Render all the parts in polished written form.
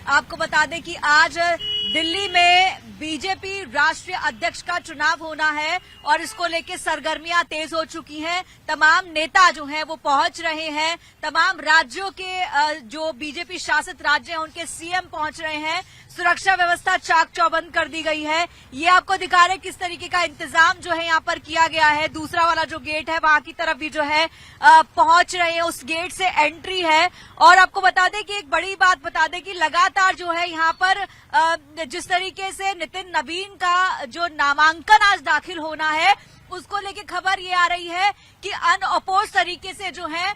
आपको बता दें कि आज दिल्ली में बीजेपी राष्ट्रीय अध्यक्ष का चुनाव होना है और इसको लेकर सरगर्मियां तेज हो चुकी हैं। तमाम नेता जो हैं वो पहुंच रहे हैं। तमाम राज्यों के जो बीजेपी शासित राज्य हैं उनके सीएम पहुंच रहे हैं। सुरक्षा व्यवस्था चाक चौबंद कर दी गई है। ये आपको दिखा रहे किस तरीके का इंतजाम जो है यहाँ पर किया गया है। दूसरा वाला जो गेट है वहां की तरफ भी जो है पहुंच रहे हैं। उस गेट से एंट्री है। और आपको बता दें कि एक बड़ी बात बता दें कि लगातार जो है यहाँ पर जिस तरीके से नितिन नवीन का जो नामांकन आज दाखिल होना है उसको लेके खबर ये आ रही है कि अनअपोज तरीके से जो है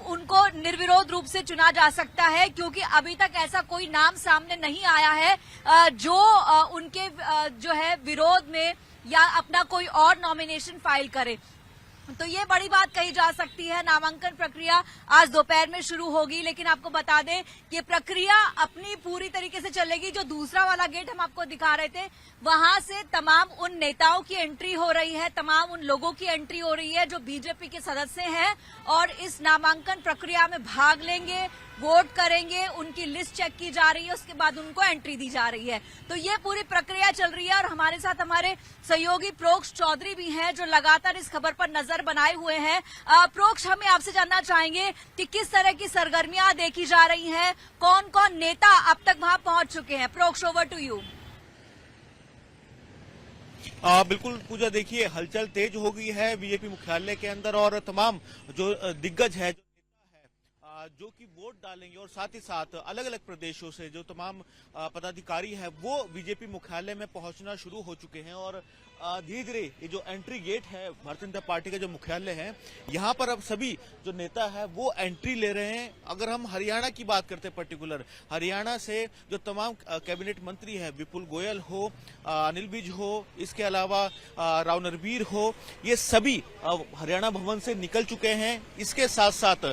उनको निर्विरोध रूप से चुना जा सकता है, क्योंकि अभी तक ऐसा कोई नाम सामने नहीं आया है जो उनके जो है विरोध में या अपना कोई और नॉमिनेशन फाइल करे। तो ये बड़ी बात कही जा सकती है। नामांकन प्रक्रिया आज दोपहर में शुरू होगी, लेकिन आपको बता दें कि प्रक्रिया अपनी पूरी तरीके से चलेगी। जो दूसरा वाला गेट हम आपको दिखा रहे थे वहां से तमाम उन नेताओं की एंट्री हो रही है, तमाम उन लोगों की एंट्री हो रही है जो बीजेपी के सदस्य हैं और इस नामांकन प्रक्रिया में भाग लेंगे, वोट करेंगे। उनकी लिस्ट चेक की जा रही है, उसके बाद उनको एंट्री दी जा रही है। तो ये पूरी प्रक्रिया चल रही है और हमारे साथ हमारे सहयोगी प्रोक्ष चौधरी भी हैं जो लगातार इस खबर पर नजर बनाए हुए हैं। प्रोक्ष, हमें आपसे जानना चाहेंगे कि किस तरह की सरगर्मियां देखी जा रही हैं, कौन कौन नेता अब तक वहां पहुंच चुके हैं। प्रोक्ष, ओवर टू यू। बिल्कुल पूजा, देखिए हलचल तेज हो गई है बीजेपी मुख्यालय के अंदर और तमाम जो दिग्गज है जो कि वोट डालेंगे और साथ ही साथ अलग अलग प्रदेशों से जो तमाम पदाधिकारी है वो बीजेपी मुख्यालय में पहुंचना शुरू हो चुके हैं। और धीरे धीरे ये जो एंट्री गेट है भारतीय जनता पार्टी का जो मुख्यालय है यहाँ पर अब सभी जो नेता है वो एंट्री ले रहे हैं। अगर हम हरियाणा की बात करते हैं, पर्टिकुलर हरियाणा से जो तमाम कैबिनेट मंत्री है, विपुल गोयल हो, अनिल विज हो, इसके अलावा राव नरवीर हो, ये सभी हरियाणा भवन से निकल चुके हैं। इसके साथ साथ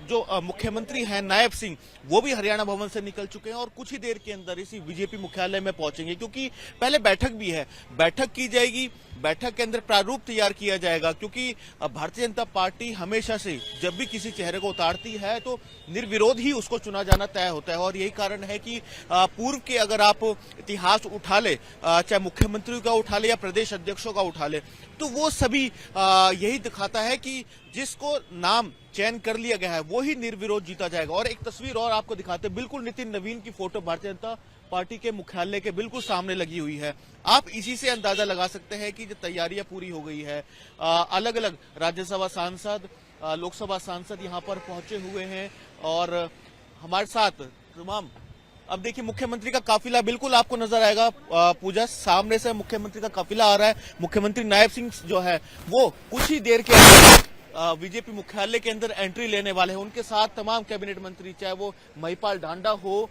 जो मुख्यमंत्री हैं नायब सिंह, वो भी हरियाणा भवन से निकल चुके हैं और कुछ ही देर के अंदर इसी बीजेपी मुख्यालय में पहुंचेंगे, क्योंकि पहले बैठक भी है, बैठक की जाएगी। बैठक के अंदर प्रारूप तैयार किया जाएगा, क्योंकि भारतीय जनता पार्टी हमेशा से जब भी किसी चेहरे को उतारती है तो निर्विरोध ही उसको चुना जाना तय होता है। और यही कारण है कि पूर्व के अगर आप इतिहास उठा ले, चाहे मुख्यमंत्री का उठा ले या प्रदेश अध्यक्षों का उठा ले, तो वो सभी यही दिखाता है कि जिसको नाम चयन कर लिया गया है वो ही निर्विरोध जीता जाएगा। और एक तस्वीर और आपको दिखाते हैं, बिल्कुल नितिन नवीन की फोटो भारतीय जनता पार्टी के मुख्यालय के बिल्कुल सामने लगी हुई है। आप इसी से अंदाजा लगा सकते हैं कि जो तैयारियां पूरी हो गई है। अलग अलग राज्यसभा सांसद, लोकसभा सांसद यहां पर पहुंचे हुए हैं और हमारे साथ तमाम, अब देखिए मुख्यमंत्री का काफिला बिल्कुल आपको नजर आएगा। पूजा, सामने से मुख्यमंत्री का काफिला आ रहा है। मुख्यमंत्री नायब सिंह जो है वो कुछ ही देर के अंदर बीजेपी मुख्यालय के अंदर एंट्री लेने वाले हैं। उनके साथ तमाम कैबिनेट मंत्री, चाहे वो महिपाल ढांडा हो,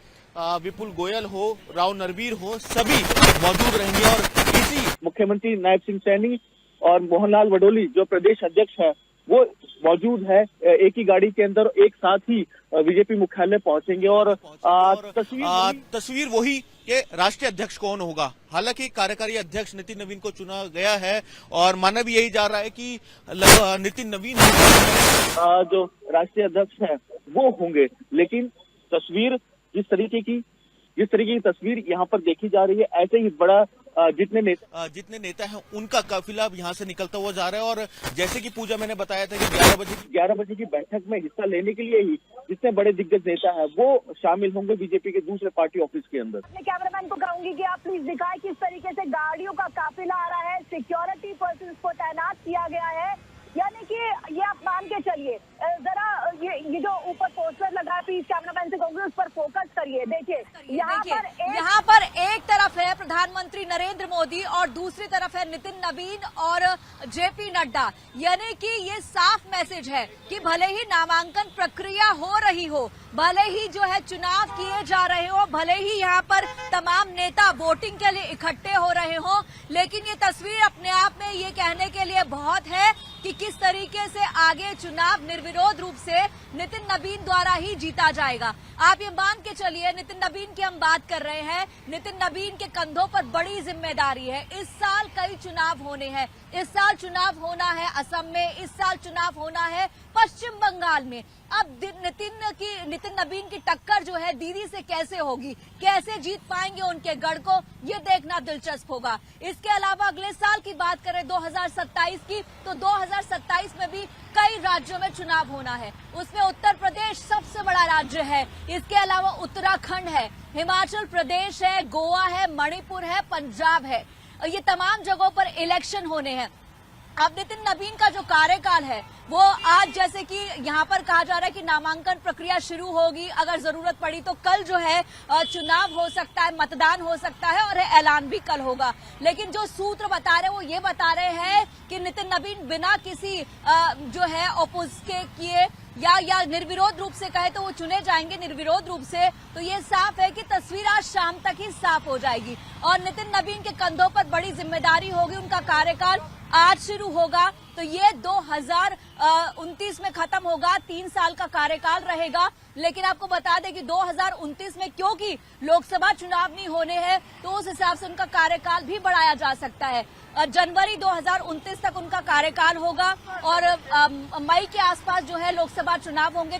विपुल गोयल हो, राव नरवीर हो, सभी मौजूद रहेंगे। और इसी मुख्यमंत्री नायब सिंह सैनी और मोहनलाल वडोली जो प्रदेश अध्यक्ष है वो मौजूद है। एक ही गाड़ी के अंदर एक साथ ही बीजेपी मुख्यालय पहुंचेंगे। और तस्वीर वही कि राष्ट्रीय अध्यक्ष कौन होगा। हालांकि कार्यकारी अध्यक्ष नितिन नवीन को चुना गया है और माना भी यही जा रहा है कि नितिन नवीन जो राष्ट्रीय अध्यक्ष है वो होंगे। लेकिन तस्वीर जिस तरीके की तस्वीर यहाँ पर देखी जा रही है, ऐसे ही बड़ा जितने नेता हैं उनका काफिला अब यहाँ से निकलता हुआ जा रहा है। और जैसे कि पूजा मैंने बताया था कि 11 बजे की बैठक में हिस्सा लेने के लिए ही जितने बड़े दिग्गज नेता हैं वो शामिल होंगे बीजेपी के दूसरे पार्टी ऑफिस के अंदर। मैं कैमरामैन को कहूंगी कि आप प्लीज दिखाएं किस तरीके से गाड़ियों का काफिला आ रहा है, सिक्योरिटी पर्सन को तैनात किया गया है। यानी कि ये आप मान के चलिए, जरा ये जो ऊपर पोस्टर लगा है, प्लीज कैमरामैन से कहूंगी उस पर फोकस करिए। देखिए यहाँ पर एक तरफ है प्रधानमंत्री नरेंद्र मोदी और दूसरी तरफ है नितिन नवीन और जेपी नड्डा। यानी कि ये साफ मैसेज है कि भले ही नामांकन प्रक्रिया हो रही हो, भले ही जो है चुनाव किए जा रहे हो, भले ही यहाँ पर तमाम नेता वोटिंग के लिए इकट्ठे हो रहे हो, लेकिन ये तस्वीर अपने आप में ये कहने के लिए बहुत है कि किस तरीके से आगे चुनाव निर्विरोध रूप से नितिन नवीन द्वारा ही जीता जाएगा। आप ये मान के चलिए, नितिन नवीन की हम बात कर रहे हैं, नितिन नवीन के कंधों पर बड़ी जिम्मेदारी है। इस साल कई चुनाव होने हैं। इस साल चुनाव होना है असम में, इस साल चुनाव होना है पश्चिम बंगाल में। अब नितिन नबीन की टक्कर जो है दीदी से कैसे होगी, कैसे जीत पाएंगे उनके गढ़ को, ये देखना दिलचस्प होगा। इसके अलावा अगले साल की बात करें 2027 की, तो 2027 में भी कई राज्यों में चुनाव होना है। उसमें उत्तर प्रदेश सबसे बड़ा राज्य है, इसके अलावा उत्तराखंड है, हिमाचल प्रदेश है, गोवा है, मणिपुर है, पंजाब है। ये तमाम जगहों पर इलेक्शन होने हैं। अब नितिन नबीन का जो कार्यकाल है वो आज, जैसे कि यहाँ पर कहा जा रहा है कि नामांकन प्रक्रिया शुरू होगी, अगर जरूरत पड़ी तो कल जो है चुनाव हो सकता है, मतदान हो सकता है और ऐलान भी कल होगा। लेकिन जो सूत्र बता रहे हैं वो ये बता रहे हैं कि नितिन नबीन बिना किसी जो है ओपोज के किए या निर्विरोध रूप से कहे तो वो चुने जाएंगे निर्विरोध रूप से। तो ये साफ है कि तस्वीर आज शाम तक ही साफ हो जाएगी और नितिन नबीन के कंधों पर बड़ी जिम्मेदारी होगी। उनका कार्यकाल आज शुरू होगा तो ये 2029 में खत्म होगा, 3 साल का कार्यकाल रहेगा। लेकिन आपको बता दें कि 2029 में क्योंकि लोकसभा चुनाव नहीं होने हैं तो उस हिसाब से उनका कार्यकाल भी बढ़ाया जा सकता है। जनवरी 2029 तक उनका कार्यकाल होगा और मई के आसपास जो है लोकसभा चुनाव होंगे।